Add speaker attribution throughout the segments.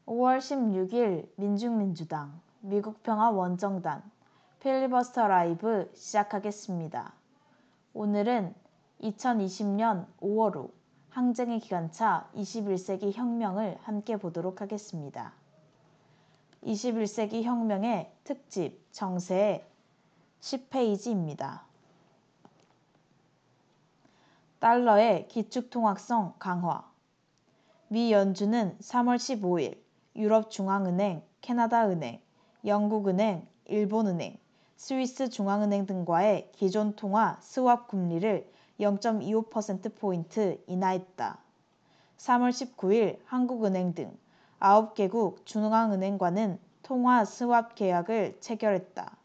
Speaker 1: 5월 16일 민중민주당, 미국평화원정단, 필리버스터 라이브 시작하겠습니다. 오늘은 2020년 5월 후 항쟁의 기관차 21세기 혁명을 함께 보도록 하겠습니다. 21세기 혁명의 특집 정세 10페이지입니다. 달러의 기축통화성 강화. 미 연준은 3월 15일 유럽중앙은행, 캐나다은행, 영국은행, 일본은행, 스위스중앙은행 등과의 기존 통화 스왑 금리를 0.25%포인트 인하했다. 3월 19일 한국은행 등 9개국 중앙은행과는 통화 스왑 계약을 체결했다.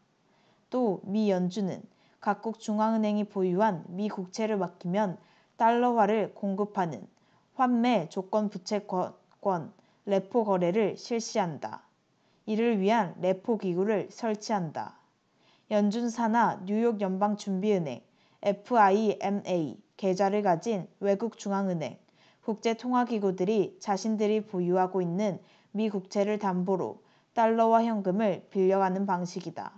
Speaker 1: 또 미 연준은 각국 중앙은행이 보유한 미 국채를 맡기면 달러화를 공급하는 환매 조건 부채권 레포 거래를 실시한다. 이를 위한 레포 기구를 설치한다. 연준 산하 뉴욕 연방준비은행 FIMA 계좌를 가진 외국 중앙은행, 국제통화기구들이 자신들이 보유하고 있는 미 국채를 담보로 달러와 현금을 빌려가는 방식이다.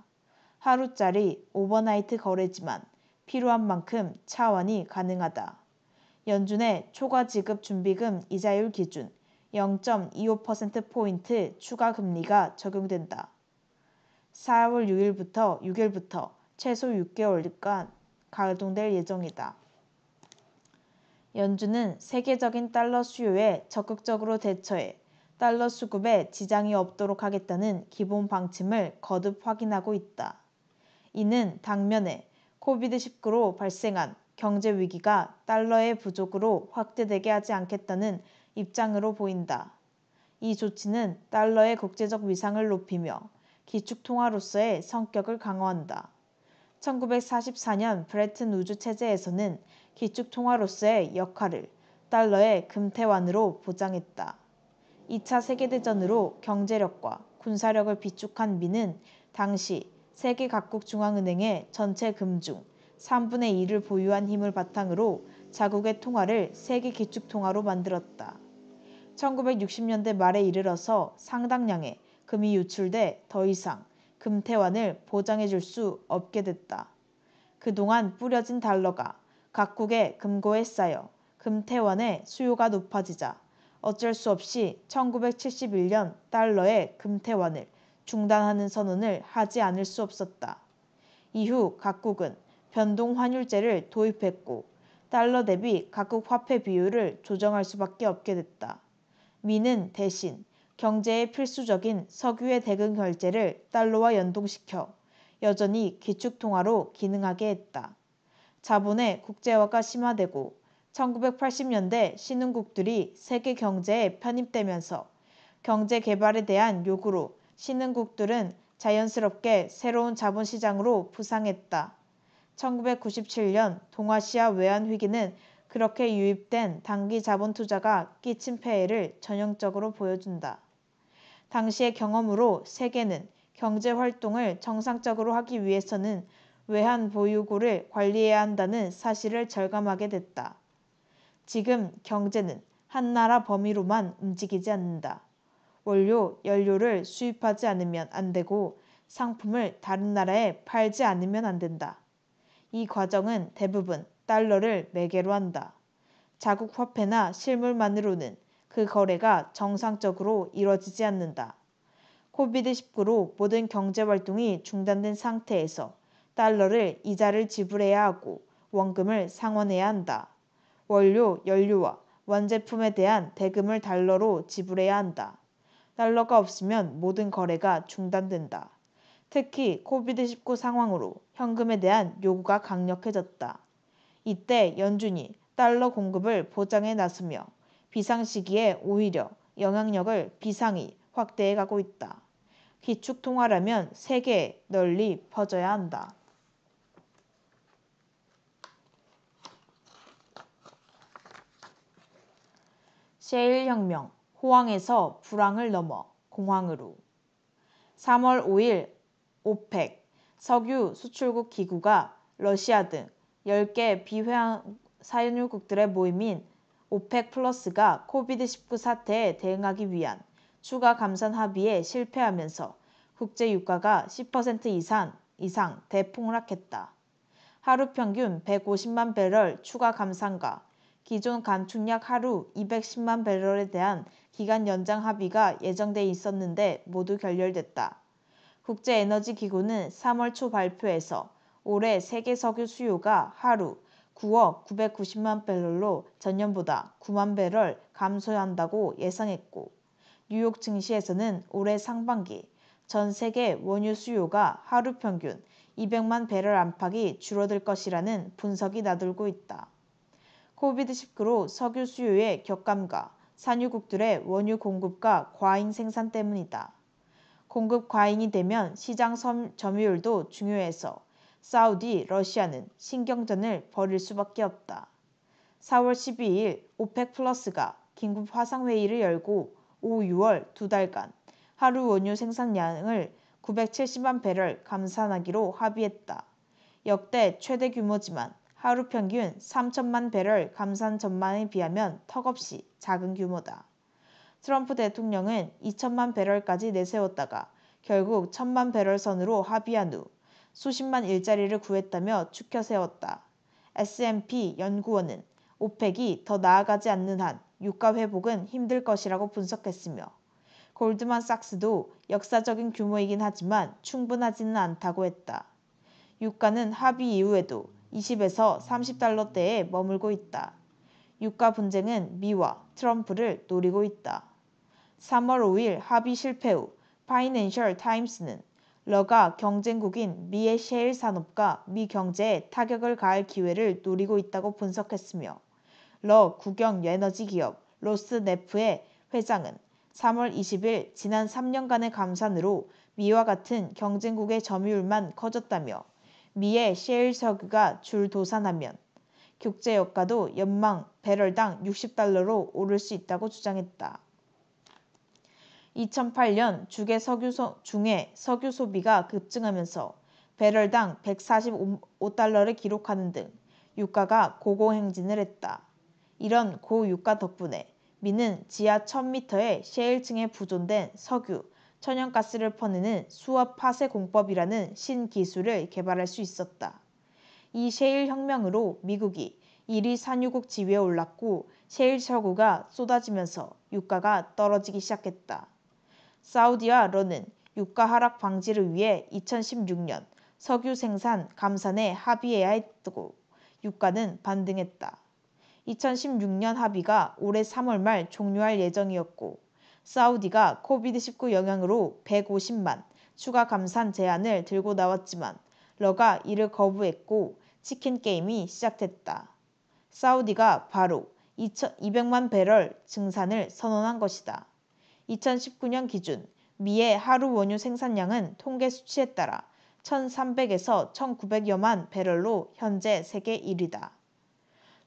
Speaker 1: 하루짜리 오버나이트 거래지만 필요한 만큼 차환이 가능하다. 연준의 초과 지급 준비금 이자율 기준 0.25%포인트 추가 금리가 적용된다. 4월 6일부터 최소 6개월간 가동될 예정이다. 연준은 세계적인 달러 수요에 적극적으로 대처해 달러 수급에 지장이 없도록 하겠다는 기본 방침을 거듭 확인하고 있다. 이는 당면에 코비드19로 발생한 경제 위기가 달러의 부족으로 확대되게 하지 않겠다는 입장으로 보인다. 이 조치는 달러의 국제적 위상을 높이며 기축통화로서의 성격을 강화한다. 1944년 브레튼 우주 체제에서는 기축통화로서의 역할을 달러의 금태환으로 보장했다. 2차 세계대전으로 경제력과 군사력을 비축한 미는 당시 세계 각국 중앙은행의 전체 금 중 3분의 2를 보유한 힘을 바탕으로 자국의 통화를 세계 기축통화로 만들었다. 1960년대 말에 이르러서 상당량의 금이 유출돼 더 이상 금태환을 보장해줄 수 없게 됐다. 그동안 뿌려진 달러가 각국의 금고에 쌓여 금태환의 수요가 높아지자 어쩔 수 없이 1971년 달러의 금태환을 중단하는 선언을 하지 않을 수 없었다. 이후 각국은 변동환율제를 도입했고 달러 대비 각국 화폐 비율을 조정할 수밖에 없게 됐다. 미는 대신 경제에 필수적인 석유의 대금 결제를 달러와 연동시켜 여전히 기축통화로 기능하게 했다. 자본의 국제화가 심화되고 1980년대 신흥국들이 세계 경제에 편입되면서 경제 개발에 대한 요구로 신흥국들은 자연스럽게 새로운 자본시장으로 부상했다. 1997년 동아시아 외환위기는 그렇게 유입된 단기 자본 투자가 끼친 폐해를 전형적으로 보여준다. 당시의 경험으로 세계는 경제활동을 정상적으로 하기 위해서는 외환 보유고를 관리해야 한다는 사실을 절감하게 됐다. 지금 경제는 한 나라 범위로만 움직이지 않는다. 원료, 연료를 수입하지 않으면 안 되고 상품을 다른 나라에 팔지 않으면 안 된다. 이 과정은 대부분 달러를 매개로 한다. 자국 화폐나 실물만으로는 그 거래가 정상적으로 이뤄지지 않는다. 코비드19로 모든 경제활동이 중단된 상태에서 달러를 이자를 지불해야 하고 원금을 상환해야 한다. 원료, 연료와 완제품에 대한 대금을 달러로 지불해야 한다. 달러가 없으면 모든 거래가 중단된다. 특히 코비드19 상황으로 현금에 대한 요구가 강력해졌다. 이때 연준이 달러 공급을 보장해 나서며 비상시기에 오히려 영향력을 비상히 확대해가고 있다. 기축통화라면 세계에 널리 퍼져야 한다. 셰일 혁명, 호황에서 불황을 넘어 공황으로. 3월 5일 오펙, 석유 수출국 기구가 러시아 등 10개 비회원 산유국들의 모임인 오펙 플러스가 코비드19 사태에 대응하기 위한 추가 감산 합의에 실패하면서 국제 유가가 10% 이상 대폭락했다. 하루 평균 150만 배럴 추가 감산과 기존 감축량 하루 210만 배럴에 대한 기간 연장 합의가 예정돼 있었는데 모두 결렬됐다. 국제에너지기구는 3월 초 발표에서 올해 세계 석유 수요가 하루 9억 990만 배럴로 전년보다 9만 배럴 감소한다고 예상했고, 뉴욕 증시에서는 올해 상반기 전 세계 원유 수요가 하루 평균 200만 배럴 안팎이 줄어들 것이라는 분석이 나돌고 있다. 코비드-19로 석유 수요의 격감과 산유국들의 원유 공급과 과잉 생산 때문이다. 공급 과잉이 되면 시장 점유율도 중요해서 사우디, 러시아는 신경전을 벌일 수밖에 없다. 4월 12일 오펙 플러스가 긴급 화상회의를 열고 5, 6월 두 달간 하루 원유 생산량을 970만 배럴 감산하기로 합의했다. 역대 최대 규모지만 하루 평균 3천만 배럴 감산 전망에 비하면 턱없이 작은 규모다. 트럼프 대통령은 2천만 배럴까지 내세웠다가 결국 1,000만 배럴 선으로 합의한 후 수십만 일자리를 구했다며 추켜 세웠다. S&P 연구원은 오펙이 더 나아가지 않는 한 유가 회복은 힘들 것이라고 분석했으며, 골드만삭스도 역사적인 규모이긴 하지만 충분하지는 않다고 했다. 유가는 합의 이후에도 20에서 30달러대에 머물고 있다. 유가 분쟁은 미와 트럼프를 노리고 있다. 3월 5일 합의 실패 후 파이낸셜 타임스는 러가 경쟁국인 미의 셰일 산업과 미 경제에 타격을 가할 기회를 노리고 있다고 분석했으며, 러 국영 에너지 기업 로스네프의 회장은 3월 20일 지난 3년간의 감산으로 미와 같은 경쟁국의 점유율만 커졌다며, 미의 셰일 석유가 줄도산하면 국제유가도 연망 배럴당 60달러로 오를 수 있다고 주장했다. 2008년 중의 석유 소비가 급증하면서 배럴당 145달러를 기록하는 등 유가가 고공행진을 했다. 이런 고유가 덕분에 미는 지하 1000m의 셰일층에 부존된 석유, 천연가스를 퍼내는 수압 파쇄 공법이라는 신기술을 개발할 수 있었다. 이 셰일 혁명으로 미국이 1위 산유국 지위에 올랐고 셰일 석유가 쏟아지면서 유가가 떨어지기 시작했다. 사우디와 러는 유가 하락 방지를 위해 2016년 석유 생산 감산에 합의해야 했고 유가는 반등했다. 2016년 합의가 올해 3월 말 종료할 예정이었고, 사우디가 코비드-19 영향으로 150만 추가 감산 제한을 들고 나왔지만 러가 이를 거부했고 치킨 게임이 시작됐다. 사우디가 바로 200만 배럴 증산을 선언한 것이다. 2019년 기준 미의 하루 원유 생산량은 통계 수치에 따라 1,300에서 1,900여만 배럴로 현재 세계 1위다.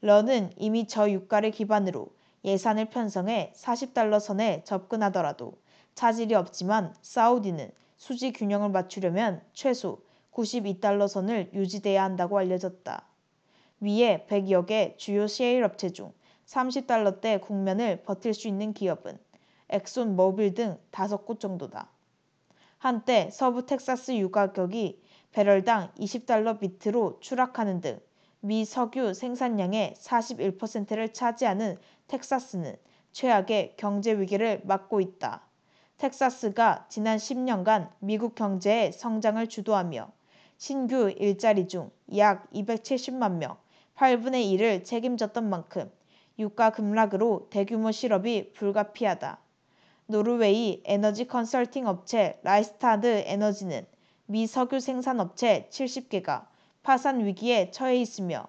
Speaker 1: 러는 이미 저유가를 기반으로 예산을 편성해 40달러 선에 접근하더라도 차질이 없지만, 사우디는 수지 균형을 맞추려면 최소 92달러 선을 유지돼야 한다고 알려졌다. 미의 100여 개 주요 셰일 업체 중 30달러대 국면을 버틸 수 있는 기업은 엑손 모빌 등 5곳 정도다. 한때 서부 텍사스 유가격이 배럴당 20달러 밑으로 추락하는 등 미 석유 생산량의 41%를 차지하는 텍사스는 최악의 경제 위기를 맞고 있다. 텍사스가 지난 10년간 미국 경제의 성장을 주도하며 신규 일자리 중 약 270만 명, 8분의 1을 책임졌던 만큼 유가 급락으로 대규모 실업이 불가피하다. 노르웨이 에너지 컨설팅 업체 라이스타드 에너지는 미 석유 생산 업체 70개가 파산 위기에 처해 있으며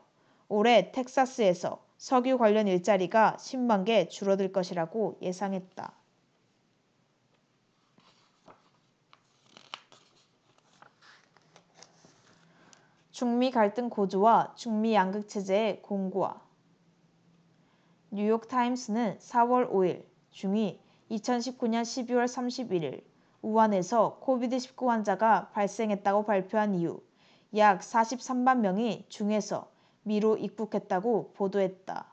Speaker 1: 올해 텍사스에서 석유 관련 일자리가 10만 개 줄어들 것이라고 예상했다. 중미 갈등 고조와 중미 양극 체제의 공고화. 뉴욕 타임스는 4월 5일 중이 2019년 12월 31일 우한에서 코비드-19 환자가 발생했다고 발표한 이후 약 43만 명이 중에서 미로 입국했다고 보도했다.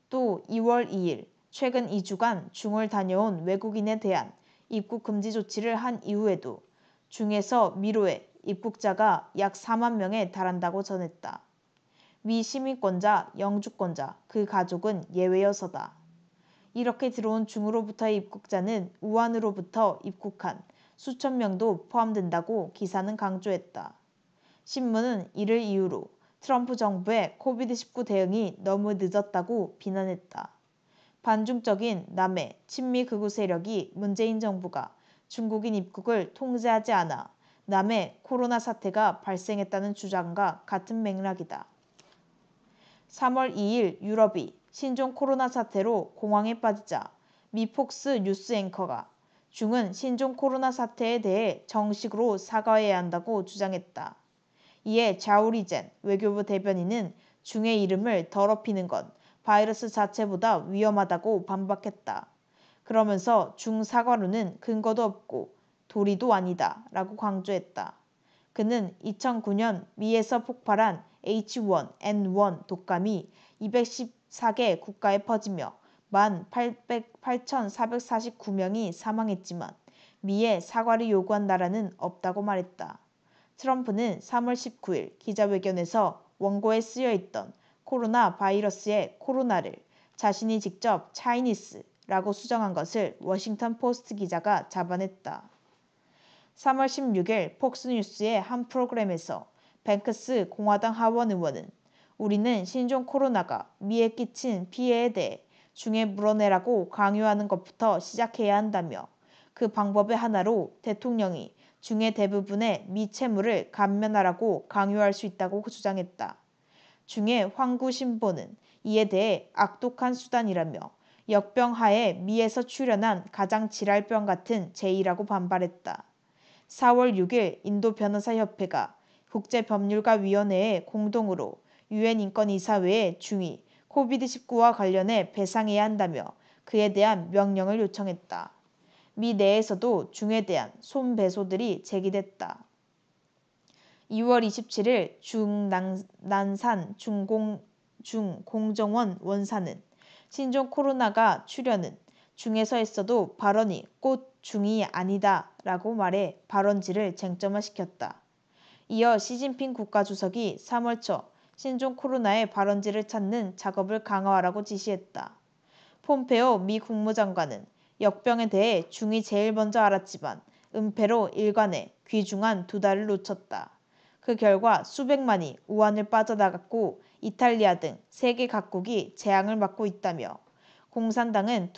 Speaker 1: 또 2월 2일 최근 2주간 중을 다녀온 외국인에 대한 입국 금지 조치를 한 이후에도 중에서 미로에 입국자가 약 4만 명에 달한다고 전했다. 미 시민권자, 영주권자, 그 가족은 예외여서다. 이렇게 들어온 중으로부터의 입국자는 우한으로부터 입국한 수천 명도 포함된다고 기사는 강조했다. 신문은 이를 이유로 트럼프 정부의 코비드-19 대응이 너무 늦었다고 비난했다. 반중적인 남해 친미 극우 세력이 문재인 정부가 중국인 입국을 통제하지 않아 남해 코로나 사태가 발생했다는 주장과 같은 맥락이다. 3월 2일 유럽이 신종 코로나 사태로 공황에 빠지자 미 폭스 뉴스 앵커가 중은 신종 코로나 사태에 대해 정식으로 사과해야 한다고 주장했다. 이에 자우리젠 외교부 대변인은 중의 이름을 더럽히는 건 바이러스 자체보다 위험하다고 반박했다. 그러면서 중 사과로는 근거도 없고 도리도 아니다 라고 강조했다. 그는 2009년 미에서 폭발한 H1N1 독감이 214개 국가에 퍼지며 18,449명이 사망했지만 미에 사과를 요구한 나라는 없다고 말했다. 트럼프는 3월 19일 기자회견에서 원고에 쓰여있던 코로나 바이러스의 코로나를 자신이 직접 차이니스라고 수정한 것을 워싱턴 포스트 기자가 잡아냈다. 3월 16일 폭스뉴스의 한 프로그램에서 뱅크스 공화당 하원 의원은 우리는 신종 코로나가 미에 끼친 피해에 대해 중에 물어내라고 강요하는 것부터 시작해야 한다며 그 방법의 하나로 대통령이 중의 대부분의 미 채무를 감면하라고 강요할 수 있다고 주장했다. 중의 황구 신보는 이에 대해 악독한 수단이라며 역병하에 미에서 출현한 가장 지랄병 같은 제의라고 반발했다. 4월 6일 인도 변호사협회가 국제법률가위원회에 공동으로 유엔 인권이사회에 중이 코비드-19와 관련해 배상해야 한다며 그에 대한 명령을 요청했다. 미 내에서도 중에 대한 손배소들이 제기됐다. 2월 27일 중난산 중공정원 원사는 신종 코로나가 출현은 중에서 했어도 발언이 꼭 중이 아니다 라고 말해 발언지를 쟁점화시켰다. 이어 시진핑 국가주석이 3월 초 신종 코로나의 발원지를 찾는 작업을 강화하라고 지시했다. 폼페오 미 국무장관은 역병에 대해 중이 제일 먼저 알았지만 은폐로 일관해 귀중한 2달을 놓쳤다. 그 결과 수백만이 우한을 빠져나갔고 이탈리아 등 세계 각국이 재앙을 맞고 있다며 공산당은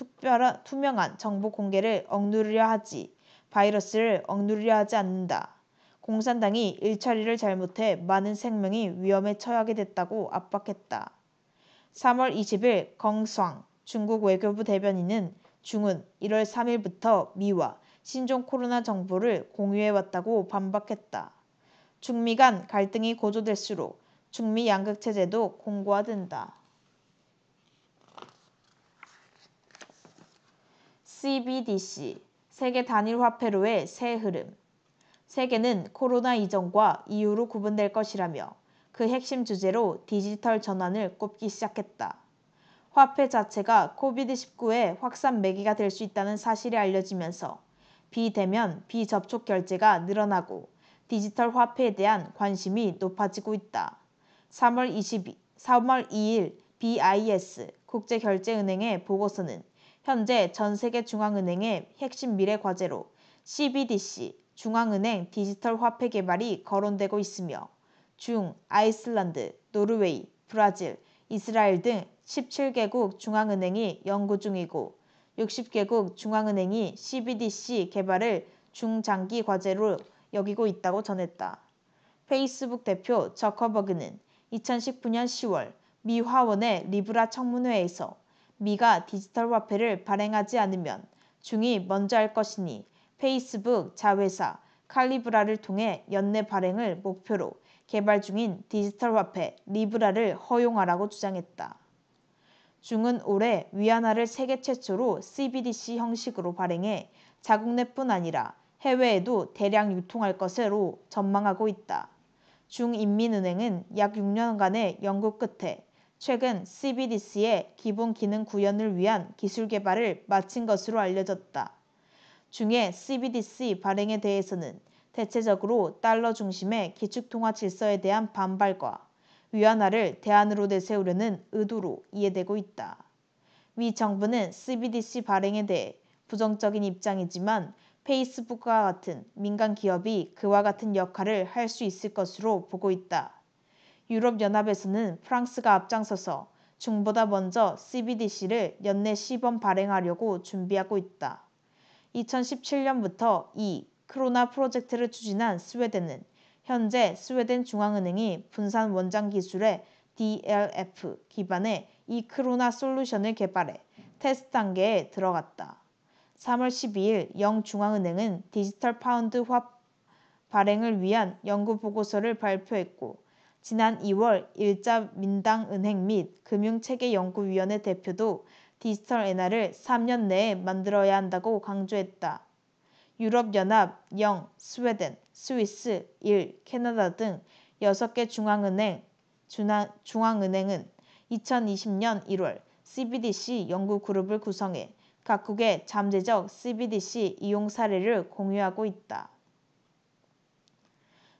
Speaker 1: 투명한 정보 공개를 억누르려 하지 바이러스를 억누르려 하지 않는다. 공산당이 일처리를 잘못해 많은 생명이 위험에 처하게 됐다고 압박했다. 3월 20일 경상 중국 외교부 대변인은 중은 1월 3일부터 미와 신종 코로나 정보를 공유해왔다고 반박했다. 중미 간 갈등이 고조될수록 중미 양극체제도 공고화된다. CBDC 세계 단일 화폐로의 새 흐름. 세계는 코로나 이전과 이후로 구분될 것이라며 그 핵심 주제로 디지털 전환을 꼽기 시작했다. 화폐 자체가 코비드-19의 확산 매개가 될 수 있다는 사실이 알려지면서 비대면, 비접촉 결제가 늘어나고 디지털 화폐에 대한 관심이 높아지고 있다. 3월 2일 BIS 국제결제은행의 보고서는 현재 전 세계 중앙은행의 핵심 미래 과제로 CBDC 중앙은행 디지털 화폐 개발이 거론되고 있으며 중, 아이슬란드, 노르웨이, 브라질, 이스라엘 등 17개국 중앙은행이 연구 중이고 60개국 중앙은행이 CBDC 개발을 중장기 과제로 여기고 있다고 전했다. 페이스북 대표 저커버그는 2019년 10월 미 화원의 리브라 청문회에서 미가 디지털 화폐를 발행하지 않으면 중이 먼저 할 것이니 페이스북 자회사 칼리브라를 통해 연내 발행을 목표로 개발 중인 디지털 화폐 리브라를 허용하라고 주장했다. 중은 올해 위안화를 세계 최초로 CBDC 형식으로 발행해 자국 내뿐 아니라 해외에도 대량 유통할 것으로 전망하고 있다. 중인민은행은 약 6년간의 연구 끝에 최근 CBDC의 기본 기능 구현을 위한 기술 개발을 마친 것으로 알려졌다. 중에 CBDC 발행에 대해서는 대체적으로 달러 중심의 기축통화 질서에 대한 반발과 위안화를 대안으로 내세우려는 의도로 이해되고 있다. 미 정부는 CBDC 발행에 대해 부정적인 입장이지만 페이스북과 같은 민간 기업이 그와 같은 역할을 할 수 있을 것으로 보고 있다. 유럽연합에서는 프랑스가 앞장서서 중보다 먼저 CBDC를 연내 시범 발행하려고 준비하고 있다. 2017년부터 이 크로나 프로젝트를 추진한 스웨덴은 현재 스웨덴 중앙은행이 분산 원장 기술의 DLF 기반의 이 크로나 솔루션을 개발해 테스트 단계에 들어갔다. 3월 12일 영중앙은행은 디지털 파운드 화 발행을 위한 연구 보고서를 발표했고 지난 2월 일자민당은행 및 금융체계연구위원회 대표도 디지털 엔화를 3년 내에 만들어야 한다고 강조했다. 유럽연합, 영, 스웨덴, 스위스, 일, 캐나다 등 6개 중앙은행은 2020년 1월 CBDC 연구그룹을 구성해 각국의 잠재적 CBDC 이용 사례를 공유하고 있다.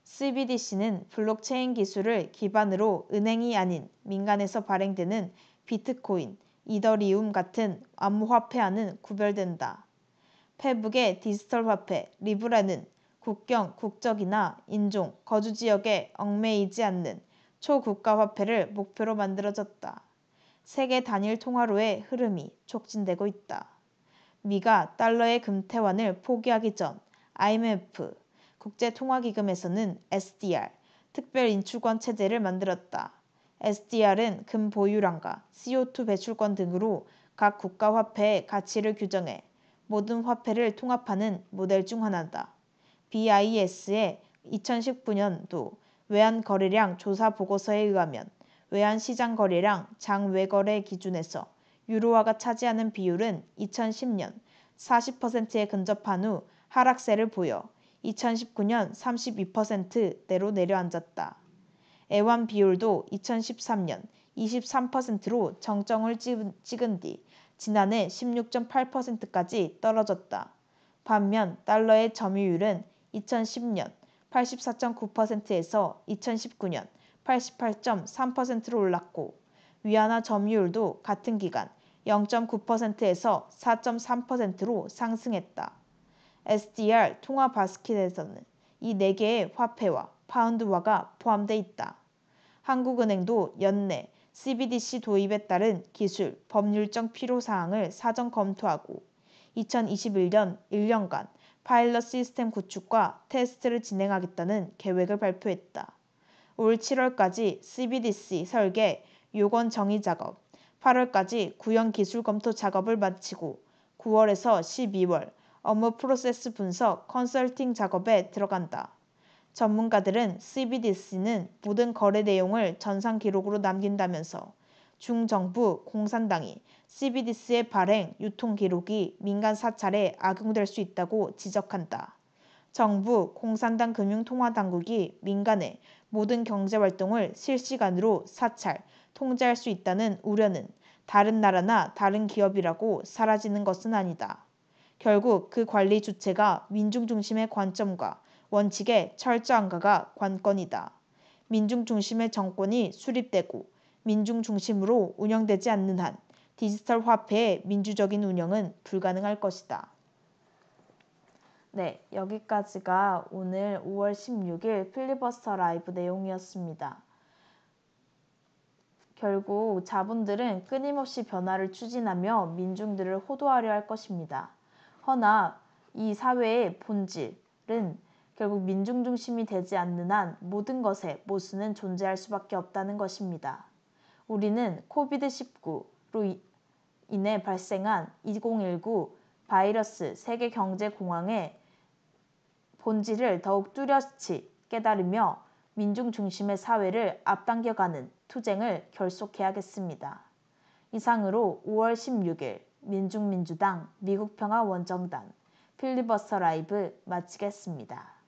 Speaker 1: CBDC는 블록체인 기술을 기반으로 은행이 아닌 민간에서 발행되는 비트코인, 이더리움 같은 암호화폐와는 구별된다. 페북의 디지털 화폐 리브라는 국경, 국적이나 인종, 거주 지역에 얽매이지 않는 초국가 화폐를 목표로 만들어졌다. 세계 단일 통화로의 흐름이 촉진되고 있다. 미가 달러의 금태환을 포기하기 전 IMF, 국제통화기금에서는 SDR, 특별인출권 체제를 만들었다. SDR은 금 보유량과 CO2 배출권 등으로 각 국가 화폐의 가치를 규정해 모든 화폐를 통합하는 모델 중 하나다. BIS의 2019년도 외환거래량 조사 보고서에 의하면 외환시장 거래량 장외거래 기준에서 유로화가 차지하는 비율은 2010년 40%에 근접한 후 하락세를 보여 2019년 32%대로 내려앉았다. 애완 비율도 2013년 23%로 정점을 찍은 뒤 지난해 16.8%까지 떨어졌다. 반면 달러의 점유율은 2010년 84.9%에서 2019년 88.3%로 올랐고 위안화 점유율도 같은 기간 0.9%에서 4.3%로 상승했다. SDR 통화 바스켓에서는 이 4개의 화폐와 파운드화가 포함되어 있다. 한국은행도 연내 CBDC 도입에 따른 기술, 법률적 필요사항을 사전 검토하고 2021년 1년간 파일럿 시스템 구축과 테스트를 진행하겠다는 계획을 발표했다. 올 7월까지 CBDC 설계, 요건 정의 작업, 8월까지 구형 기술 검토 작업을 마치고 9월에서 12월 업무 프로세스 분석, 컨설팅 작업에 들어간다. 전문가들은 CBDC는 모든 거래 내용을 전산 기록으로 남긴다면서 중정부, 공산당이 CBDC의 발행, 유통 기록이 민간 사찰에 악용될 수 있다고 지적한다. 정부, 공산당 금융통화당국이 민간의 모든 경제활동을 실시간으로 사찰, 통제할 수 있다는 우려는 다른 나라나 다른 기업이라고 사라지는 것은 아니다. 결국 그 관리 주체가 민중 중심의 관점과 원칙의 철저함가가 관건이다. 민중 중심의 정권이 수립되고 민중 중심으로 운영되지 않는 한 디지털 화폐의 민주적인 운영은 불가능할 것이다. 네, 여기까지가 오늘 5월 16일 필리버스터 라이브 내용이었습니다. 결국 자본들은 끊임없이 변화를 추진하며 민중들을 호도하려 할 것입니다. 허나 이 사회의 본질은 결국 민중 중심이 되지 않는 한 모든 것의 모순은 존재할 수밖에 없다는 것입니다. 우리는 코비드-19로 인해 발생한 2019 바이러스 세계 경제 공황의 본질을 더욱 뚜렷이 깨달으며 민중 중심의 사회를 앞당겨가는 투쟁을 결속해야겠습니다. 이상으로 5월 16일 민중민주당 미국평화원정단 필리버스터 라이브 마치겠습니다.